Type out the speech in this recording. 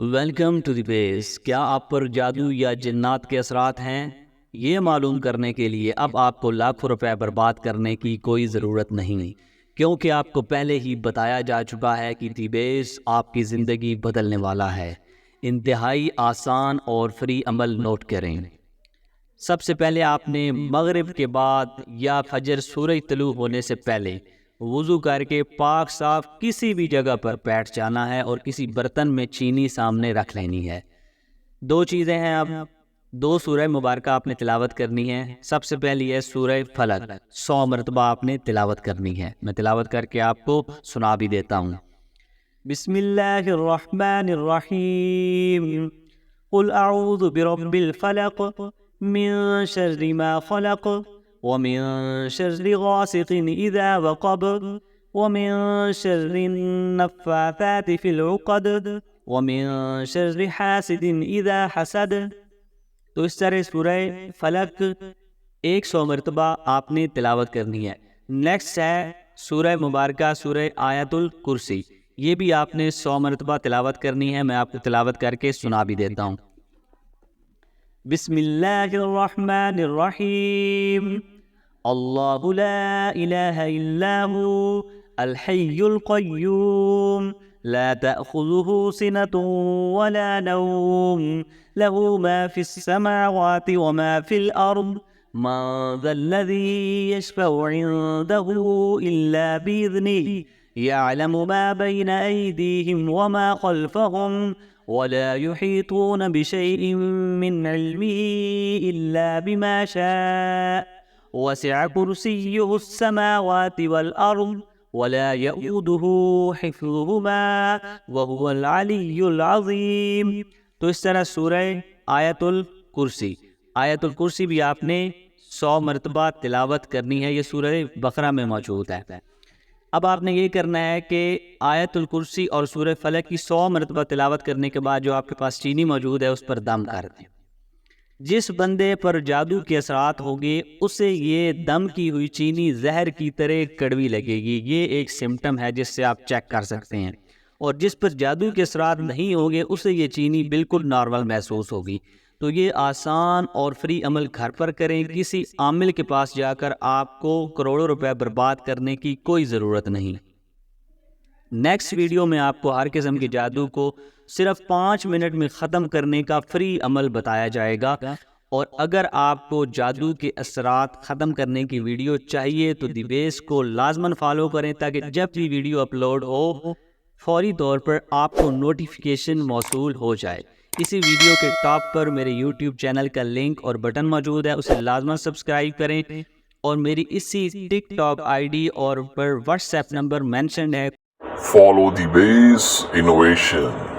Welcome to the بیس۔ کیا آپ پر جادو یا جنات کے اثرات ہیں؟ یہ معلوم کرنے کے لیے اب آپ کو لاکھوں روپے برباد کرنے کی کوئی ضرورت نہیں، کیونکہ آپ کو پہلے ہی بتایا جا چکا ہے کہ دی بیس آپ کی زندگی بدلنے والا ہے۔ انتہائی آسان اور فری عمل نوٹ کریں۔ سب سے پہلے آپ نے مغرب کے بعد یا فجر سورج طلوع ہونے سے پہلے وضو کر کے پاک صاف کسی بھی جگہ پر بیٹھ جانا ہے اور کسی برتن میں چینی سامنے رکھ لینی ہے۔ دو چیزیں ہیں، اب دو سورہ مبارکہ آپ نے تلاوت کرنی ہے۔ سب سے پہلی ہے سورہ فلق، 100 مرتبہ آپ نے تلاوت کرنی ہے۔ میں تلاوت کر کے آپ کو سنا بھی دیتا ہوں۔ بسم اللہ الرحمن الرحیم، قل اعوذ برب الفلق من شر ما خلق ومن شر غاسق اذا وقب ومن شر النفاثات في العقد ومن شر حاسد اذا حسد۔ تو اس طرح سورہ فلق 100 مرتبہ آپ نے تلاوت کرنی ہے۔ نیکسٹ ہے سورہ مبارکہ سورہ آیت الکرسی، یہ بھی آپ نے 100 مرتبہ تلاوت کرنی ہے۔ میں آپ کو تلاوت کر کے سنا بھی دیتا ہوں۔ بسم اللہ الرحمن الرحیم، اللہ لا الہ الا هو الحی القیوم لا تأخذه سنة ولا نوم له ما في السماوات وما في الأرض من ذا الذي يشفع عنده إلا بإذنه يعلم ما بين أيديهم وما خلفهم ولا يحيطون بشيء من علمه إلا بما شاء وسع كرسيه السماوات والأرض ولا يؤوده حفظهما وهو العلي العظيم۔ تو اس طرح سورہ آیت الکرسی، آیت الکرسی بھی آپ نے 100 مرتبہ تلاوت کرنی ہے۔ یہ سورہ بقرہ میں موجود ہے۔ اب آپ نے یہ کرنا ہے کہ آیت الکرسی اور سورہ فلق کی 100 مرتبہ تلاوت کرنے کے بعد جو آپ کے پاس چینی موجود ہے اس پر دم کر دیں۔ جس بندے پر جادو کے اثرات ہوں گے اسے یہ دم کی ہوئی چینی زہر کی طرح کڑوی لگے گی۔ یہ ایک سمٹم ہے جس سے آپ چیک کر سکتے ہیں۔ اور جس پر جادو کے اثرات نہیں ہوں گے اسے یہ چینی بالکل نارمل محسوس ہوگی۔ تو یہ آسان اور فری عمل گھر پر کریں، کسی عامل کے پاس جا کر آپ کو کروڑوں روپے برباد کرنے کی کوئی ضرورت نہیں۔ نیکسٹ ویڈیو میں آپ کو ہر قسم کے جادو کو صرف 5 منٹ میں ختم کرنے کا فری عمل بتایا جائے گا۔ اور اگر آپ کو جادو کے اثرات ختم کرنے کی ویڈیو چاہیے تو دی بیس کو لازماً فالو کریں تاکہ جب بھی ویڈیو اپلوڈ ہو فوری طور پر آپ کو نوٹیفیکیشن موصول ہو جائے۔ اسی ویڈیو کے ٹاپ پر میرے یوٹیوب چینل کا لنک اور بٹن موجود ہے، اسے لازماً سبسکرائب کریں۔ اور میری اسی ٹک ٹاک آئی ڈی اور پر واٹس ایپ نمبر مینشنڈ ہے۔ Follow the base innovation.